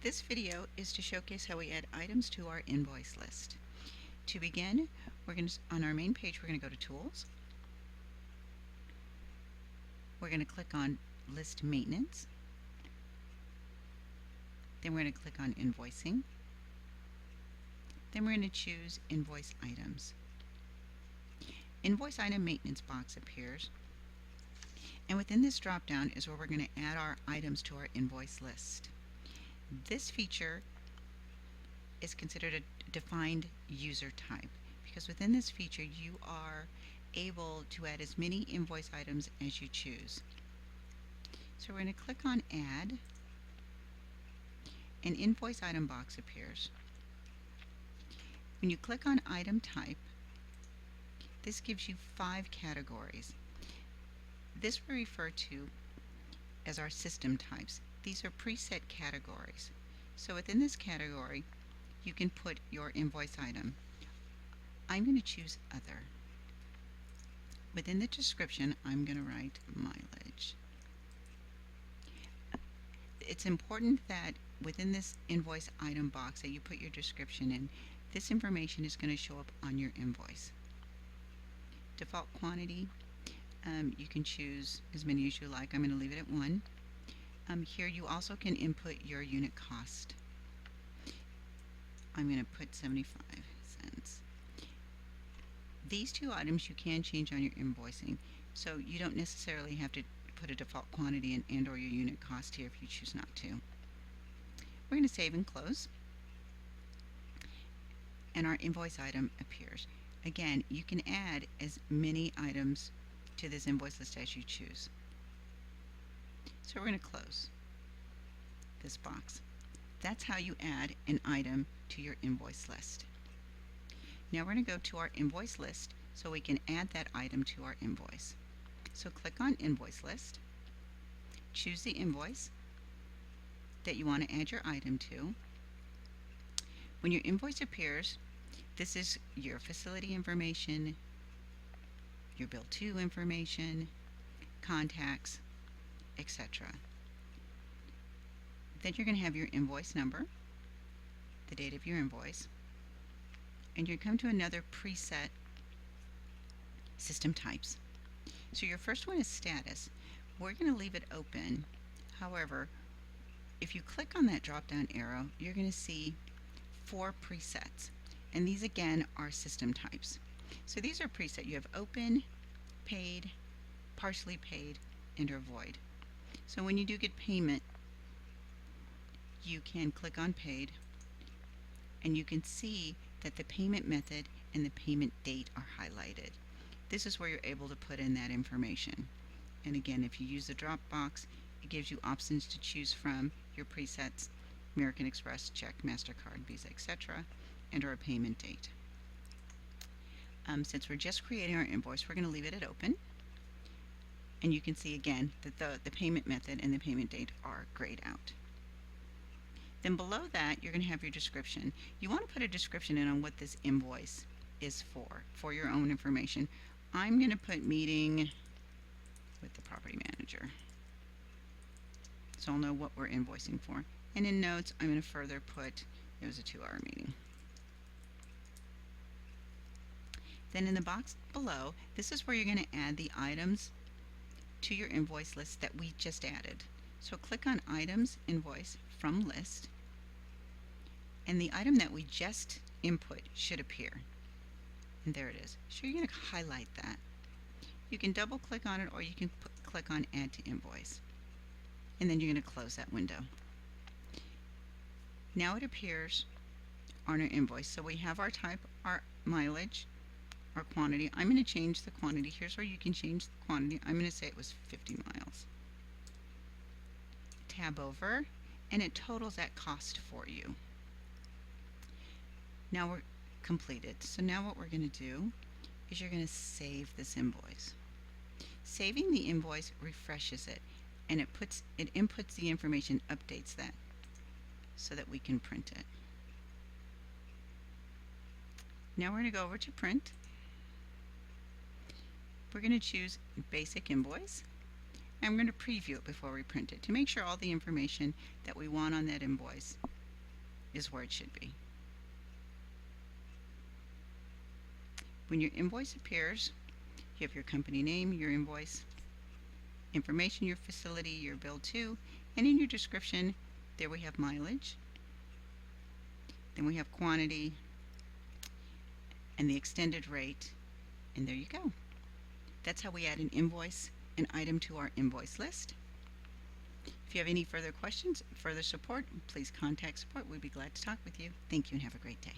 This video is to showcase how we add items to our invoice list. To begin, on our main page, we're going to go to Tools. We're going to click on List Maintenance. Then we're going to click on Invoicing. Then we're going to choose Invoice Items. Invoice Item Maintenance box appears. And within this drop-down is where we're going to add our items to our invoice list. This feature is considered a defined user type because within this feature you are able to add as many invoice items as you choose. So we're going to click on Add. An invoice item box appears. When you click on Item Type, this gives you 5 categories. This we refer to as our system types. These are preset categories. So within this category, you can put your invoice item. I'm going to choose Other. Within the description, I'm going to write mileage. It's important that within this invoice item box that you put your description in. This information is going to show up on your invoice. Default quantity, you can choose as many as you like. I'm going to leave it at 1. Here you also can input your unit cost. I'm going to put 75 cents. These 2 items you can change on your invoicing, so you don't necessarily have to put a default quantity and or your unit cost here if you choose not to. We're going to save and close, and our invoice item appears. Again, you can add as many items to this invoice list as you choose. So we're going to close this box. That's how you add an item to your invoice list. Now we're going to go to our invoice list so we can add that item to our invoice. So click on Invoice List, choose the invoice that you want to add your item to. When your invoice appears, this is your facility information, your bill to information, contacts, etc. Then you're going to have your invoice number, the date of your invoice, and you come to another preset system types. So your first one is status. We're going to leave it open. However, if you click on that drop down arrow, you're going to see 4 presets, and these again are system types. So these are preset. You have open, paid, partially paid, and or void. So when you do get payment, you can click on paid, and you can see that the payment method and the payment date are highlighted. This is where you're able to put in that information. And again, if you use the drop box, it gives you options to choose from your presets, American Express, check, MasterCard, Visa, etc., and or a payment date. Since we're just creating our invoice, we're going to leave it at open. And you can see again that the payment method and the payment date are grayed out. Then below that, you're going to have your description. You want to put a description in on what this invoice is for your own information. I'm going to put meeting with the property manager, so I'll know what we're invoicing for. And in notes, I'm going to further put it was a 2-hour meeting. Then in the box below, this is where you're going to add the items to your invoice list that we just added. So click on Items, Invoice, from List, and the item that we just input should appear. And there it is. So you're going to highlight that. You can double click on it, or you can click on Add to Invoice. And then you're going to close that window. Now it appears on our invoice. So we have our type, our mileage, our quantity. I'm going to change the quantity. Here's where you can change the quantity. I'm going to say it was 50 miles. Tab over, and it totals that cost for you. Now we're completed. So now what we're going to do is you're going to save this invoice. Saving the invoice refreshes it, and it inputs the information, updates that so that we can print it. Now we're going to go over to print. We're going to choose Basic Invoice, and we're going to preview it before we print it to make sure all the information that we want on that invoice is where it should be. When your invoice appears, you have your company name, your invoice information, your facility, your bill to, and in your description, there we have mileage. Then we have quantity and the extended rate, and there you go. That's how we add an invoice, an item to our invoice list. If you have any further questions, further support, please contact support. We'd be glad to talk with you. Thank you and have a great day.